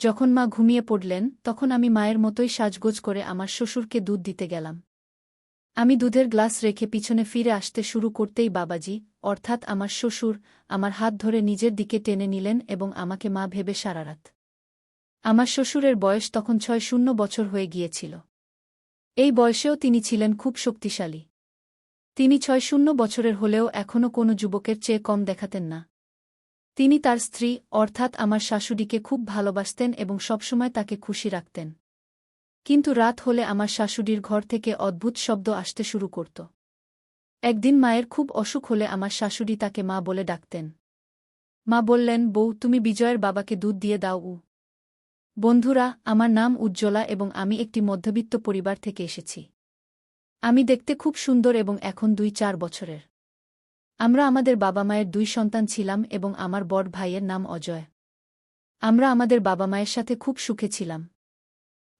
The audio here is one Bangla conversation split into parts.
যখন মা ঘুমিয়ে পড়লেন তখন আমি মায়ের মতোই সাজগোজ করে আমার শ্বশুরকে দুধ দিতে গেলাম। আমি দুধের গ্লাস রেখে পিছনে ফিরে আসতে শুরু করতেই বাবাজি, অর্থাৎ আমার শ্বশুর, আমার হাত ধরে নিজের দিকে টেনে নিলেন এবং আমাকে মা ভেবে সারারাত। আমার শ্বশুরের বয়স তখন ৬০ বছর হয়ে গিয়েছিল। এই বয়সেও তিনি ছিলেন খুব শক্তিশালী। তিনি ৬০ বছরের হলেও এখনও কোনো যুবকের চেয়ে কম দেখাতেন না। তিনি তার স্ত্রী, অর্থাৎ আমার শাশুড়িকে খুব ভালোবাসতেন এবং সবসময় তাকে খুশি রাখতেন। কিন্তু রাত হলে আমার শাশুড়ির ঘর থেকে অদ্ভুত শব্দ আসতে শুরু করত। একদিন মায়ের খুব অসুখ হলে আমার শাশুড়ি তাকে মা বলে ডাকতেন। মা বললেন, বউ, তুমি বিজয়ের বাবাকে দুধ দিয়ে দাও। বন্ধুরা, আমার নাম উজ্জ্বলা এবং আমি একটি মধ্যবিত্ত পরিবার থেকে এসেছি। আমি দেখতে খুব সুন্দর এবং এখন ২-৪ বছরের। আমরা আমাদের বাবা মায়ের ২ সন্তান ছিলাম এবং আমার বড় ভাইয়ের নাম অজয়। আমরা আমাদের বাবা মায়ের সাথে খুব সুখে ছিলাম।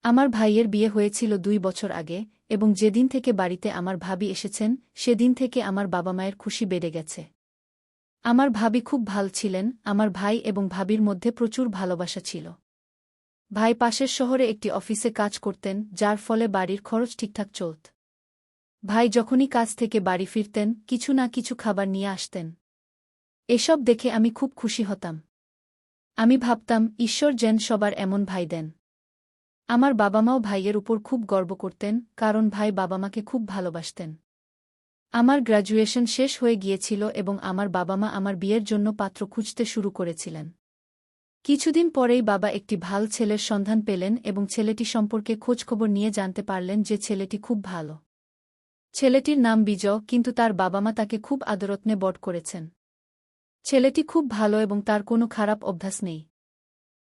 আমার ভাইয়ের বিয়ে হয়েছিল ২ বছর আগে এবং যেদিন থেকে বাড়িতে আমার ভাবি এসেছেন সেদিন থেকে আমার বাবা মায়ের খুশি বেড়ে গেছে। আমার ভাবি খুব ভাল ছিলেন, আমার ভাই এবং ভাবির মধ্যে প্রচুর ভালোবাসা ছিল। ভাই পাশের শহরে একটি অফিসে কাজ করতেন, যার ফলে বাড়ির খরচ ঠিকঠাক চলত। ভাই যখনই কাজ থেকে বাড়ি ফিরতেন কিছু না কিছু খাবার নিয়ে আসতেন। এসব দেখে আমি খুব খুশি হতাম। আমি ভাবতাম, ঈশ্বর যেন সবার এমন ভাই দেন। আমার বাবা মাও ভাইয়ের উপর খুব গর্ব করতেন, কারণ ভাই বাবা মাকে খুব ভালোবাসতেন। আমার গ্র্যাজুয়েশন শেষ হয়ে গিয়েছিল এবং আমার বাবা মা আমার বিয়ের জন্য পাত্র খুঁজতে শুরু করেছিলেন। কিছুদিন পরেই বাবা একটি ভাল ছেলের সন্ধান পেলেন এবং ছেলেটি সম্পর্কে খোঁজখবর নিয়ে জানতে পারলেন যে ছেলেটি খুব ভালো। ছেলেটির নাম বিজয়, কিন্তু তার বাবা মা তাকে খুব আদরযত্নে বড় করেছেন। ছেলেটি খুব ভালো এবং তার কোনো খারাপ অভ্যাস নেই।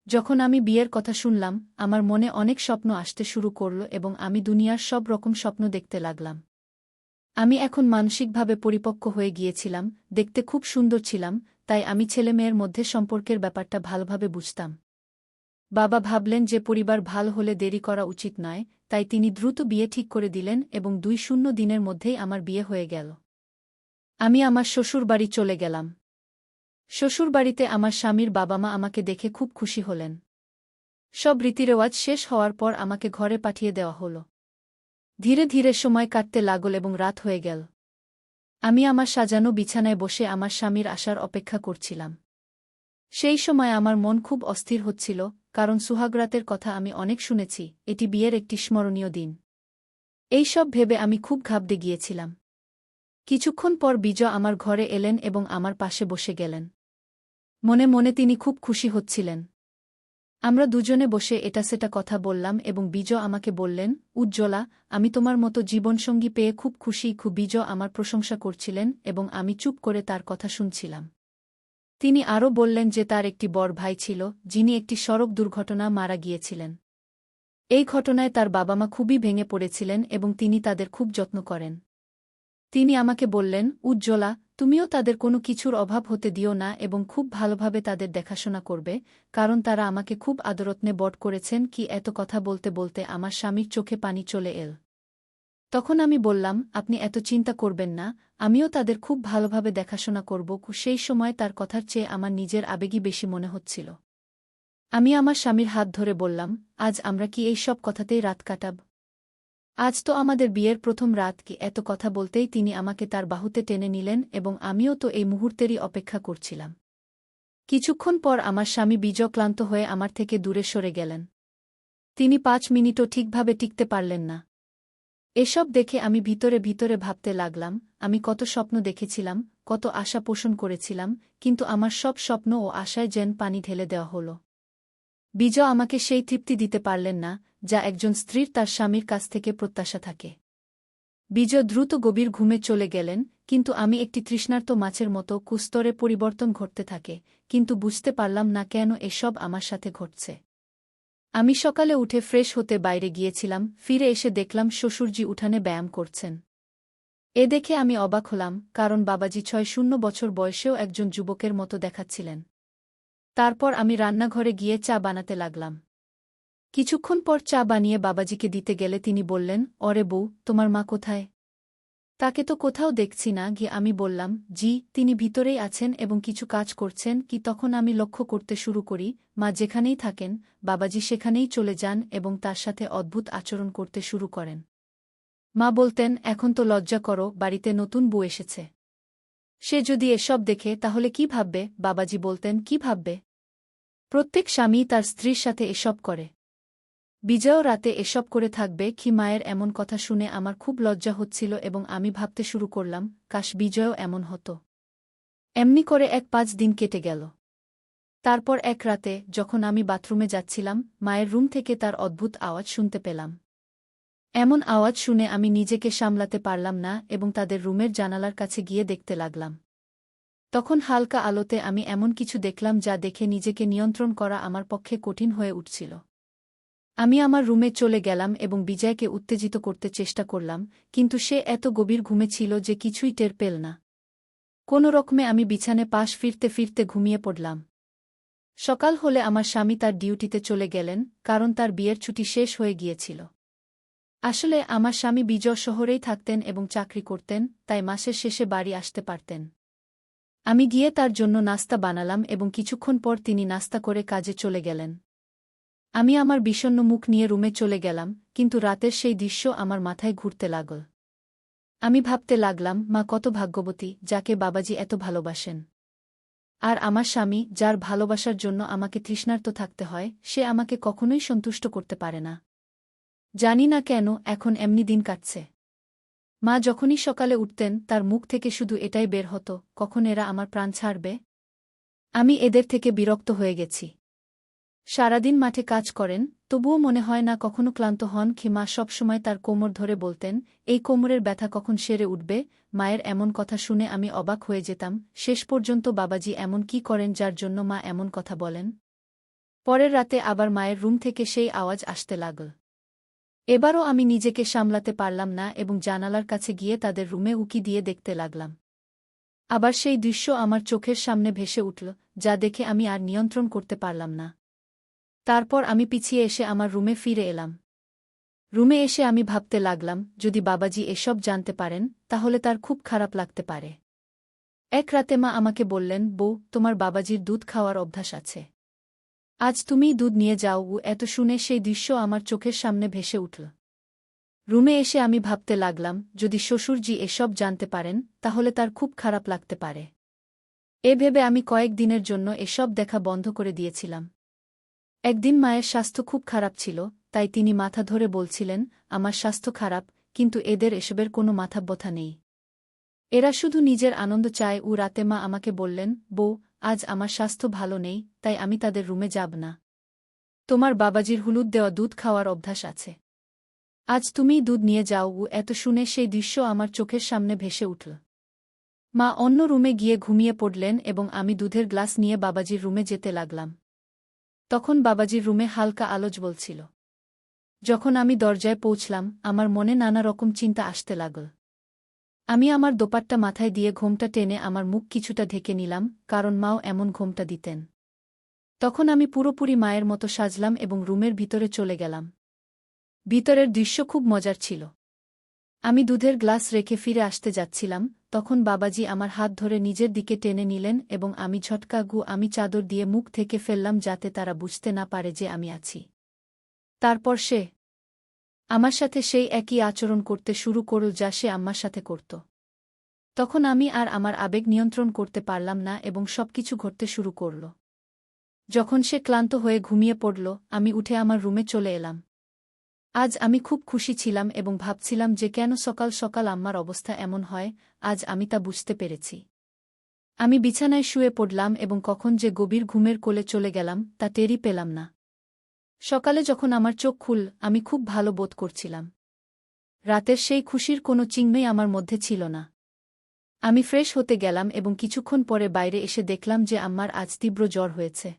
যখন আমি বিয়ের কথা শুনলাম, আমার মনে অনেক স্বপ্ন আসতে শুরু করল এবং আমি দুনিয়ার সব রকম স্বপ্ন দেখতে লাগলাম। আমি এখন মানসিকভাবে পরিপক্ক হয়ে গিয়েছিলাম, দেখতে খুব সুন্দর ছিলাম, তাই আমি ছেলেমেয়ের মধ্যে সম্পর্কের ব্যাপারটা ভালোভাবে বুঝতাম। বাবা ভাবলেন যে পরিবার ভাল হলে দেরি করা উচিত নয়, তাই তিনি দ্রুত বিয়ে ঠিক করে দিলেন এবং ২-০ দিনের মধ্যেই আমার বিয়ে হয়ে গেল। আমি আমার শ্বশুরবাড়ি চলে গেলাম। শ্বশুরবাড়িতে আমার স্বামীর বাবা মা আমাকে দেখে খুব খুশি হলেন। সব রীতিরেওয়াজ শেষ হওয়ার পর আমাকে ঘরে পাঠিয়ে দেওয়া হল। ধীরে ধীরে সময় কাটতে লাগল এবং রাত হয়ে গেল। আমি আমার সাজানো বিছানায় বসে আমার স্বামীর আসার অপেক্ষা করছিলাম। সেই সময় আমার মন খুব অস্থির হচ্ছিল, কারণ সুহাগরাতের কথা আমি অনেক শুনেছি, এটি বিয়ের একটি স্মরণীয় দিন। এই সব ভেবে আমি খুব ঘাবড়ে গিয়েছিলাম। কিছুক্ষণ পর বিজয় আমার ঘরে এলেন এবং আমার পাশে বসে গেলেন। মনে মনে তিনি খুব খুশি হচ্ছিলেন। আমরা দুজনে বসে এটা সেটা কথা বললাম এবং বিজয় আমাকে বললেন, উজ্জ্বলা, আমি তোমার মতো জীবনসঙ্গী পেয়ে খুব খুশি। বিজয় আমার প্রশংসা করছিলেন এবং আমি চুপ করে তার কথা শুনছিলাম। তিনি আরও বললেন যে তার একটি বড় ভাই ছিল, যিনি একটি সড়ক দুর্ঘটনা মারা গিয়েছিলেন। এই ঘটনায় তার বাবা মা খুবই ভেঙে পড়েছিলেন এবং তিনি তাদের খুব যত্ন করেন। তিনি আমাকে বললেন, উজ্জ্বলা, তুমিও তাদের কোনো কিছুর অভাব হতে দিও না এবং খুব ভালোভাবে তাদের দেখাশোনা করবে, কারণ তারা আমাকে খুব আদরযত্নে বড় করেছেন। এত কথা বলতে বলতে আমার স্বামীর চোখে পানি চলে এল। তখন আমি বললাম, আপনি এত চিন্তা করবেন না, আমিও তাদের খুব ভালোভাবে দেখাশোনা করব। সেই সময় তার কথার চেয়ে আমার নিজের আবেগই বেশি মনে হচ্ছিল। আমি আমার স্বামীর হাত ধরে বললাম, আজ আমরা কি এই সব কথাতেই রাত কাটাব? আজ তো আমাদের বিয়ের প্রথম রাত। এত কথা বলতেই তিনি আমাকে তার বাহুতে টেনে নিলেন এবং আমিও তো এই মুহূর্তেরই অপেক্ষা করছিলাম। কিছুক্ষণ পর আমার স্বামী বিজয় ক্লান্ত হয়ে আমার থেকে দূরে সরে গেলেন। তিনি ৫ মিনিটও ঠিকভাবে টিকতে পারলেন না। এসব দেখে আমি ভিতরে ভিতরে ভাবতে লাগলাম, আমি কত স্বপ্ন দেখেছিলাম, কত আশা পোষণ করেছিলাম, কিন্তু আমার সব স্বপ্ন ও আশায় যেন পানি ঢেলে দেওয়া হল। বিজয় আমাকে সেই তৃপ্তি দিতে পারলেন না, যা একজন স্ত্রীর তার স্বামীর কাছ থেকে প্রত্যাশা থাকে। বিজয় দ্রুত গভীর ঘুমে চলে গেলেন, কিন্তু আমি একটি তৃষ্ণার্ত মাছের মতো কুস্তরে পরিবর্তন ঘটতে থাকে, কিন্তু বুঝতে পারলাম না কেন এসব আমার সাথে ঘটছে। আমি সকালে উঠে ফ্রেশ হতে বাইরে গিয়েছিলাম, ফিরে এসে দেখলাম শ্বশুরজি উঠানে ব্যায়াম করছেন। এ দেখে আমি অবাক হলাম, কারণ বাবাজি ৬০ বছর বয়সেও একজন যুবকের মতো দেখাচ্ছিলেন। তারপর আমি রান্নাঘরে গিয়ে চা বানাতে লাগলাম। কিছুক্ষণ পর চা বানিয়ে বাবাজিকে দিতে গেলে তিনি বললেন, অরে বউ, তোমার মা কোথায়? তাকে তো কোথাও দেখছি না গিয়ে আমি বললাম, জি, তিনি ভিতরেই আছেন এবং কিছু কাজ করছেন কি তখন আমি লক্ষ্য করতে শুরু করি, মা যেখানেই থাকেন, বাবাজি সেখানেই চলে যান এবং তার সাথে অদ্ভুত আচরণ করতে শুরু করেন। মা বলতেন, এখন তো লজ্জা করো, বাড়িতে নতুন বউ এসেছে। সে যদি এসব দেখে তাহলে কি ভাববে? বাবাজি বলতেন, কি ভাববে? প্রত্যেক স্বামী তার স্ত্রীর সাথে এসব করে। বিজয়ও রাতে এসব করে থাকবে কি? মায়ের এমন কথা শুনে আমার খুব লজ্জা হচ্ছিল এবং আমি ভাবতে শুরু করলাম, কাশ বিজয়ও এমন হতো। এমনি করে ১-৫ দিন কেটে গেল। তারপর এক রাতে যখন আমি বাথরুমে যাচ্ছিলাম, মায়ের রুম থেকে তার অদ্ভুত আওয়াজ শুনতে পেলাম। এমন আওয়াজ শুনে আমি নিজেকে সামলাতে পারলাম না এবং তাদের রুমের জানালার কাছে গিয়ে দেখতে লাগলাম। তখন হালকা আলোতে আমি এমন কিছু দেখলাম যা দেখে নিজেকে নিয়ন্ত্রণ করা আমার পক্ষে কঠিন হয়ে উঠছিল। আমি আমার রুমে চলে গেলাম এবং বিজয়কে উত্তেজিত করতে চেষ্টা করলাম, কিন্তু সে এত গভীর ঘুমে ছিল যে কিছুই টের পেল না। কোনো রকমে আমি বিছানে পাশ ফিরতে ফিরতে ঘুমিয়ে পড়লাম। সকাল হলে আমার স্বামী তার ডিউটিতে চলে গেলেন, কারণ তার বিয়ের ছুটি শেষ হয়ে গিয়েছিল। আসলে আমার স্বামী বিজয় শহরেই থাকতেন এবং চাকরি করতেন, তাই মাসের শেষে বাড়ি আসতে পারতেন। আমি গিয়ে তার জন্য নাস্তা বানালাম এবং কিছুক্ষণ পর তিনি নাস্তা করে কাজে চলে গেলেন। আমি আমার বিষণ্ণ মুখ নিয়ে রুমে চলে গেলাম, কিন্তু রাতের সেই দৃশ্য আমার মাথায় ঘুরতে লাগল। আমি ভাবতে লাগলাম, মা কত ভাগ্যবতী, যাকে বাবাজি এত ভালোবাসেন। আর আমার স্বামী, যার ভালোবাসার জন্য আমাকে তৃষ্ণার্ত থাকতে হয়, সে আমাকে কখনোই সন্তুষ্ট করতে পারে না। জানি না কেন এখন এমনি দিন কাটছে। মা যখনই সকালে উঠতেন তার মুখ থেকে শুধু এটাই বের হতো, কখন এরা আমার প্রাণ ছাড়বে। আমি এদের থেকে বিরক্ত হয়ে গেছি। সারাদিন মাঠে কাজ করেন, তবুও মনে হয় না কখনো ক্লান্ত হন কি? মা সবসময় তার কোমর ধরে বলতেন, এই কোমরের ব্যথা কখন সেরে উঠবে? মায়ের এমন কথা শুনে আমি অবাক হয়ে যেতাম। শেষ পর্যন্ত বাবাজি এমন কি করেন যার জন্য মা এমন কথা বলেন? পরের রাতে আবার মায়ের রুম থেকে সেই আওয়াজ আসতে লাগল। এবারও আমি নিজেকে সামলাতে পারলাম না এবং জানালার কাছে গিয়ে তাদের রুমে উকি দিয়ে দেখতে লাগলাম। আবার সেই দৃশ্য আমার চোখের সামনে ভেসে উঠল, যা দেখে আমি আর নিয়ন্ত্রণ করতে পারলাম না। তারপর আমি পিছিয়ে এসে আমার রুমে ফিরে এলাম। রুমে এসে আমি ভাবতে লাগলাম, যদি বাবাজি এসব জানতে পারেন তাহলে তার খুব খারাপ লাগতে পারে। এক রাতে মা আমাকে বললেন, বউ, তোমার বাবাজির দুধ খাওয়ার অভ্যাস আছে। আজ তুমিই দুধ নিয়ে যাও। এত শুনে সেই দৃশ্য আমার চোখের সামনে ভেসে উঠল। রুমে এসে আমি ভাবতে লাগলাম, যদি শ্বশুরজি এসব জানতে পারেন তাহলে তার খুব খারাপ লাগতে পারে। এ ভেবে আমি কয়েক দিনের জন্য এসব দেখা বন্ধ করে দিয়েছিলাম। একদিন মায়ের স্বাস্থ্য খুব খারাপ ছিল, তাই তিনি মাথা ধরে বলছিলেন, আমার স্বাস্থ্য খারাপ, কিন্তু এদের এসবের কোনো মাথাব্যথা নেই। এরা শুধু নিজের আনন্দ চায়। রাতে মা আমাকে বললেন, বউ, আজ আমার স্বাস্থ্য ভালো নেই, তাই আমি তাদের রুমে যাব না। তোমার বাবাজির হলুদ দেওয়া দুধ খাওয়ার অভ্যাস আছে। আজ তুমিই দুধ নিয়ে যাও। এত শুনে সেই দৃশ্য আমার চোখের সামনে ভেসে উঠল। মা অন্য রুমে গিয়ে ঘুমিয়ে পড়লেন এবং আমি দুধের গ্লাস নিয়ে বাবাজির রুমে যেতে লাগলাম। তখন বাবাজির রুমে হালকা আলো জ্বলছিল। যখন আমি দরজায় পৌঁছলাম, আমার মনে নানা রকম চিন্তা আসতে লাগল। আমি আমার দোপাট্টা মাথায় দিয়ে ঘোমটা টেনে আমার মুখ কিছুটা ঢেকে নিলাম, কারণ মাও এমন ঘোমটা দিতেন। তখন আমি পুরোপুরি মায়ের মতো সাজলাম এবং রুমের ভিতরে চলে গেলাম। ভিতরের দৃশ্য খুব মজার ছিল। আমি দুধের গ্লাস রেখে ফিরে আসতে যাচ্ছিলাম, তখন বাবাজি আমার হাত ধরে নিজের দিকে টেনে নিলেন এবং আমি আমি চাদর দিয়ে মুখ থেকে ফেললাম যাতে তারা বুঝতে না পারে যে আমি আছি। তারপর সে আমার সাথে সেই একই আচরণ করতে শুরু করল যা সে আম্মার সাথে করত। তখন আমি আর আমার আবেগ নিয়ন্ত্রণ করতে পারলাম না এবং সবকিছু ঘটতে শুরু করল। যখন সে ক্লান্ত হয়ে ঘুমিয়ে পড়ল, আমি উঠে আমার রুমে চলে এলাম। আজ আমি খুব খুশি ছিলাম এবং ভাবছিলাম যে কেন সকাল সকাল আম্মার অবস্থা এমন হয়, আজ আমি তা বুঝতে পেরেছি। আমি বিছানায় শুয়ে পড়লাম এবং কখন যে গভীর ঘুমের কোলে চলে গেলাম তা টেরই পেলাম না। সকালে যখন আমার চোখ খুল, আমি খুব ভালো বোধ করছিলাম। রাতের সেই খুশির কোনো চিহ্নই আমার মধ্যে ছিল না। আমি ফ্রেশ হতে গেলাম এবং কিছুক্ষণ পরে বাইরে এসে দেখলাম যে আম্মার আজ তীব্র জ্বর হয়েছে।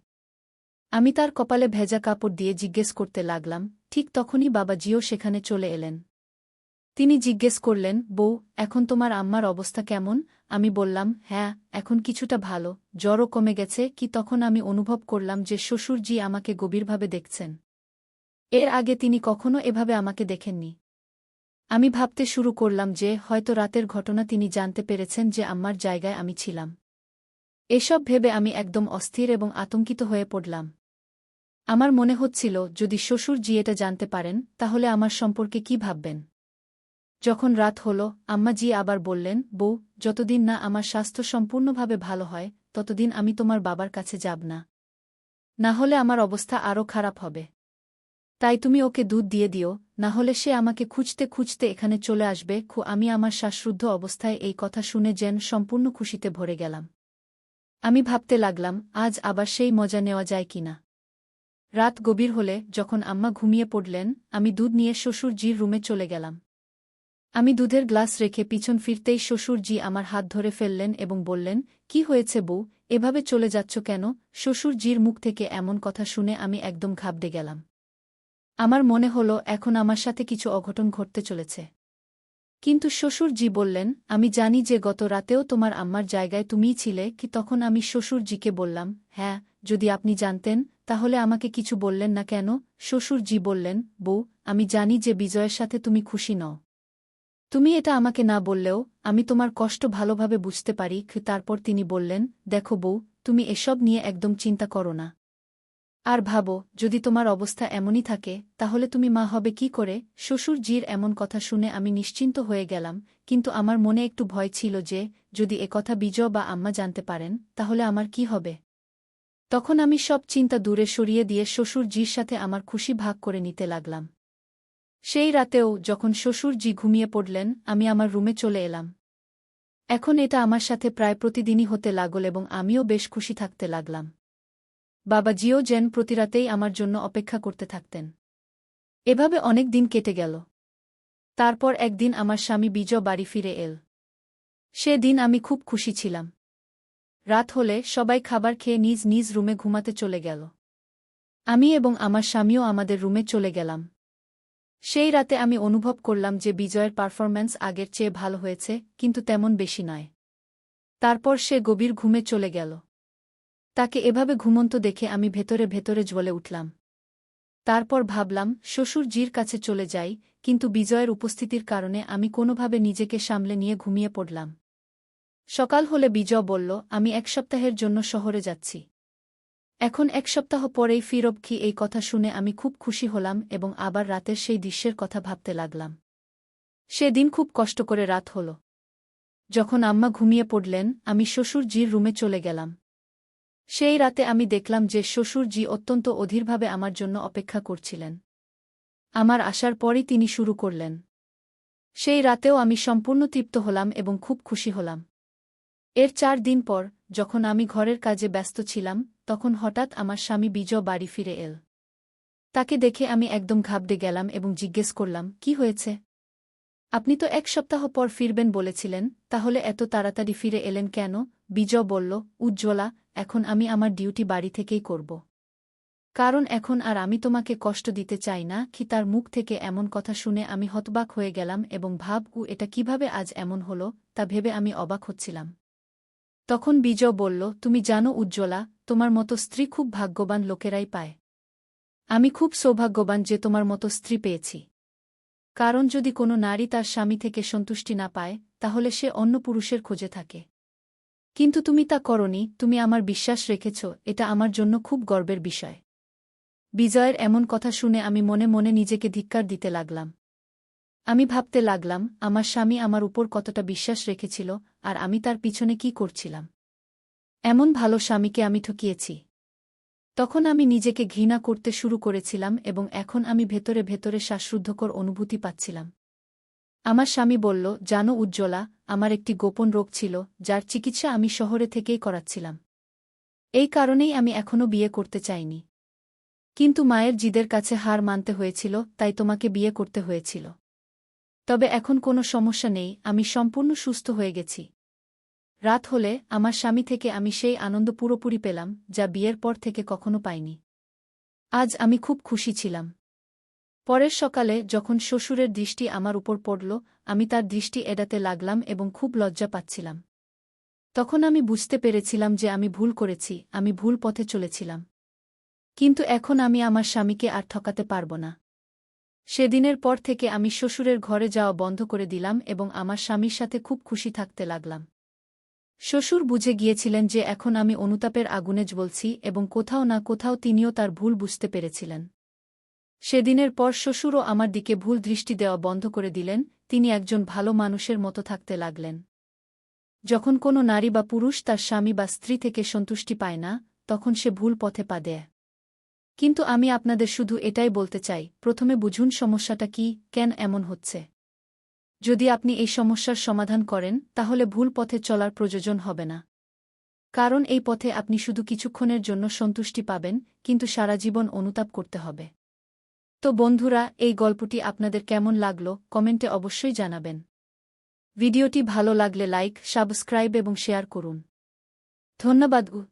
আমি তার কপালে ভেজা কাপড় দিয়ে জিজ্ঞেস করতে লাগলাম, ঠিক তখনই বাবাজিও সেখানে চলে এলেন। তিনি জিজ্ঞেস করলেন, বউ, এখন তোমার আম্মার অবস্থা কেমন? আমি বললাম, হ্যাঁ, এখন কিছুটা ভালো, জ্বরও কমে গেছে কি। তখন আমি অনুভব করলাম যে শ্বশুরজি আমাকে গভীরভাবে দেখছেন। এর আগে তিনি কখনো এভাবে আমাকে দেখেননি। আমি ভাবতে শুরু করলাম যে হয়তো রাতের ঘটনা তিনি জানতে পেরেছেন যে আম্মার জায়গায় আমি ছিলাম। এসব ভেবে আমি একদম অস্থির এবং আতঙ্কিত হয়ে পড়লাম। আমার মনে হচ্ছিল যদি শ্বশুরজি এটা জানতে পারেন তাহলে আমার সম্পর্কে কি ভাববেন। যখন রাত হল, আম্মাজি আবার বললেন, বউ, যতদিন না আমার স্বাস্থ্য সম্পূর্ণভাবে ভালো হয় ততদিন আমি তোমার বাবার কাছে যাব না। না হলে আমার অবস্থা আরও খারাপ হবে। তাই তুমি ওকে দুধ দিয়ে দিও, না হলে সে আমাকে খুঁজতে খুঁজতে এখানে চলে আসবে। আমি আমার শ্বাসরুদ্ধ অবস্থায় এই কথা শুনে যেন সম্পূর্ণ খুশিতে ভরে গেলাম। আমি ভাবতে লাগলাম আজ আবার সেই মজা নেওয়া যায় কিনা। রাত গভীর হলে যখন আম্মা ঘুমিয়ে পড়লেন, আমি দুধ নিয়ে শ্বশুরজির রুমে চলে গেলাম। আমি দুধের গ্লাস রেখে পিছন ফিরতেই শ্বশুরজি আমার হাত ধরে ফেললেন এবং বললেন, কি হয়েছে বউ, এভাবে চলে যাচ্ছ কেন? শ্বশুরজির মুখ থেকে এমন কথা শুনে আমি একদম ঘাবড়ে গেলাম। আমার মনে হল এখন আমার সাথে কিছু অঘটন ঘটতে চলেছে। কিন্তু শ্বশুরজি বললেন, আমি জানি যে গত রাতেও তোমার আম্মার জায়গায় তুমিই ছিলে। কি তখন আমি শ্বশুরজিকে বললাম, হ্যাঁ, যদি আপনি জানতেন তাহলে আমাকে কিছু বললেন না কেন? শ্বশুরজি বললেন, বউ, আমি জানি যে বিজয়ের সাথে তুমি খুশি নও। তুমি এটা আমাকে না বললেও আমি তোমার কষ্ট ভালোভাবে বুঝতে পারি। তারপর তিনি বললেন, দেখো বউ, তুমি এসব নিয়ে একদম চিন্তা করো না। আর ভাবো, যদি তোমার অবস্থা এমনই থাকে তাহলে তুমি মা হবে কি করে? শ্বশুরজির এমন কথা শুনে আমি নিশ্চিন্ত হয়ে গেলাম, কিন্তু আমার মনে একটু ভয় ছিল যে যদি একথা বিজয় বা আম্মা জানতে পারেন তাহলে আমার কি হবে। তখন আমি সব চিন্তা দূরে সরিয়ে দিয়ে শ্বশুরজির সাথে আমার খুশি ভাগ করে নিতে লাগলাম। সেই রাতেও যখন শ্বশুরজি ঘুমিয়ে পড়লেন আমি আমার রুমে চলে এলাম। এখন এটা আমার সাথে প্রায় প্রতিদিনই হতে লাগল এবং আমিও বেশ খুশি থাকতে লাগলাম। বাবাজিও যেন প্রতিরাতেই আমার জন্য অপেক্ষা করতে থাকতেন। এভাবে অনেক দিন কেটে গেল। তারপর একদিন আমার স্বামী বিজয় বাড়ি ফিরে এল। সে দিন আমি খুব খুশি ছিলাম। রাত হলে সবাই খাবার খেয়ে নিজ নিজ রুমে ঘুমাতে চলে গেল। আমি এবং আমার স্বামীও আমাদের রুমে চলে গেলাম। সেই রাতে আমি অনুভব করলাম যে বিজয়ের পারফরম্যান্স আগের চেয়ে ভালো হয়েছে, কিন্তু তেমন বেশি নয়। তারপর সে গভীর ঘুমে চলে গেল। তাকে এভাবে ঘুমন্ত দেখে আমি ভেতরে ভেতরে জ্বলে উঠলাম। তারপর ভাবলাম শ্বশুরজির কাছে চলে যাই, কিন্তু বিজয়ের উপস্থিতির কারণে আমি কোনোভাবে নিজেকে সামলে নিয়ে ঘুমিয়ে পড়লাম। সকাল হলে বিজয় বলল, আমি 1 সপ্তাহের জন্য শহরে যাচ্ছি। এখন 1 সপ্তাহ পরেই ফিরব। এই কথা শুনে আমি খুব খুশি হলাম এবং আবার রাতের সেই দৃশ্যের কথা ভাবতে লাগলাম। সেদিন খুব কষ্ট করে রাত হল। যখন আম্মা ঘুমিয়ে পড়লেন আমি শ্বশুরজির রুমে চলে গেলাম। সেই রাতে আমি দেখলাম যে শ্বশুরজি অত্যন্ত অধীরভাবে আমার জন্য অপেক্ষা করছিলেন। আমার আসার পরই তিনি শুরু করলেন। সেই রাতেও আমি সম্পূর্ণ তৃপ্ত হলাম এবং খুব খুশি হলাম। এর 4 দিন পর যখন আমি ঘরের কাজে ব্যস্ত ছিলাম তখন হঠাৎ আমার স্বামী বিজয় বাড়ি ফিরে এল। তাকে দেখে আমি একদম ঘাবড়ে গেলাম এবং জিজ্ঞেস করলাম, কি হয়েছে? আপনি তো 1 সপ্তাহ পর ফিরবেন বলেছিলেন, তাহলে এত তাড়াতাড়ি ফিরে এলেন কেন? বিজয় বলল, উজ্জ্বলা, এখন আমি আমার ডিউটি বাড়ি থেকেই করব। কারণ এখন আর আমি তোমাকে কষ্ট দিতে চাই না। তার মুখ থেকে এমন কথা শুনে আমি হতবাক হয়ে গেলাম এবং এটা কিভাবে আজ এমন হল তা ভেবে আমি অবাক হচ্ছিলাম। তখন বিজয় বলল, তুমি জানো উজ্জ্বলা, তোমার মতো স্ত্রী খুব ভাগ্যবান লোকেরাই পায়। আমি খুব সৌভাগ্যবান যে তোমার মতো স্ত্রী পেয়েছি। কারণ যদি কোনো নারী তার স্বামী থেকে সন্তুষ্টি না পায় তাহলে সে অন্য পুরুষের খোঁজে থাকে। কিন্তু তুমি তা করনি, তুমি আমার বিশ্বাস রেখেছ, এটা আমার জন্য খুব গর্বের বিষয়। বিজয়ের এমন কথা শুনে আমি মনে মনে নিজেকে ধিক্কার দিতে লাগলাম। আমি ভাবতে লাগলাম আমার স্বামী আমার উপর কতটা বিশ্বাস রেখেছিল আর আমি তার পিছনে কি করছিলাম। এমন ভালো স্বামীকে আমি ঠকিয়েছি। তখন আমি নিজেকে ঘৃণা করতে শুরু করেছিলাম এবং এখন আমি ভেতরে ভেতরে শ্বাসরুদ্ধকর অনুভূতি পাচ্ছিলাম। আমার স্বামী বলল, জানো উজ্জ্বলা, আমার একটি গোপন রোগ ছিল যার চিকিৎসা আমি শহরে থেকেই করাচ্ছিলাম। এই কারণেই আমি এখনও বিয়ে করতে চাইনি। কিন্তু মায়ের জিদের কাছে হার মানতে হয়েছিল, তাই তোমাকে বিয়ে করতে হয়েছিল। তবে এখন কোনো সমস্যা নেই, আমি সম্পূর্ণ সুস্থ হয়ে গেছি। রাত হলে আমার স্বামী থেকে আমি সেই আনন্দ পুরোপুরি পেলাম যা বিয়ের পর থেকে কখনো পাইনি। আজ আমি খুব খুশি ছিলাম। পরের সকালে যখন শ্বশুরের দৃষ্টি আমার উপর পড়ল আমি তার দৃষ্টি এড়াতে লাগলাম এবং খুব লজ্জা পাচ্ছিলাম। তখন আমি বুঝতে পেরেছিলাম যে আমি ভুল করেছি, আমি ভুল পথে চলেছিলাম। কিন্তু এখন আমি আমার স্বামীকে আর ঠকাতে পারব না। সেদিনের পর থেকে আমি শ্বশুরের ঘরে যাওয়া বন্ধ করে দিলাম এবং আমার স্বামীর সাথে খুব খুশি থাকতে লাগলাম। শ্বশুর বুঝে গিয়েছিলেন যে এখন আমি অনুতাপের আগুনে জ্বলছি এবং কোথাও না কোথাও তিনিও তার ভুল বুঝতে পেরেছিলেন। সেদিনের পর শ্বশুরও আমার দিকে ভুল দৃষ্টি দেওয়া বন্ধ করে দিলেন, তিনি একজন ভালো মানুষের মতো থাকতে লাগলেন। যখন কোনো নারী বা পুরুষ তার স্বামী বা স্ত্রী থেকে সন্তুষ্টি পায় না, তখন সে ভুল পথে পা দেয়। কিন্তু আমি আপনাদের শুধু এটাই বলতে চাই, প্রথমে বুঝুন সমস্যাটা কি, কেন এমন হচ্ছে। যদি আপনি এই সমস্যার সমাধান করেন, তাহলে ভুল পথে চলার প্রয়োজন হবে না। কারণ এই পথে আপনি শুধু কিছুক্ষণের জন্য সন্তুষ্টি পাবেন, কিন্তু সারা জীবন অনুতাপ করতে হবে। তো বন্ধুরা, এই গল্পটি আপনাদের কেমন লাগলো কমেন্টে অবশ্যই জানাবেন। ভিডিওটি ভালো লাগলে লাইক, সাবস্ক্রাইব এবং শেয়ার করুন। ধন্যবাদ।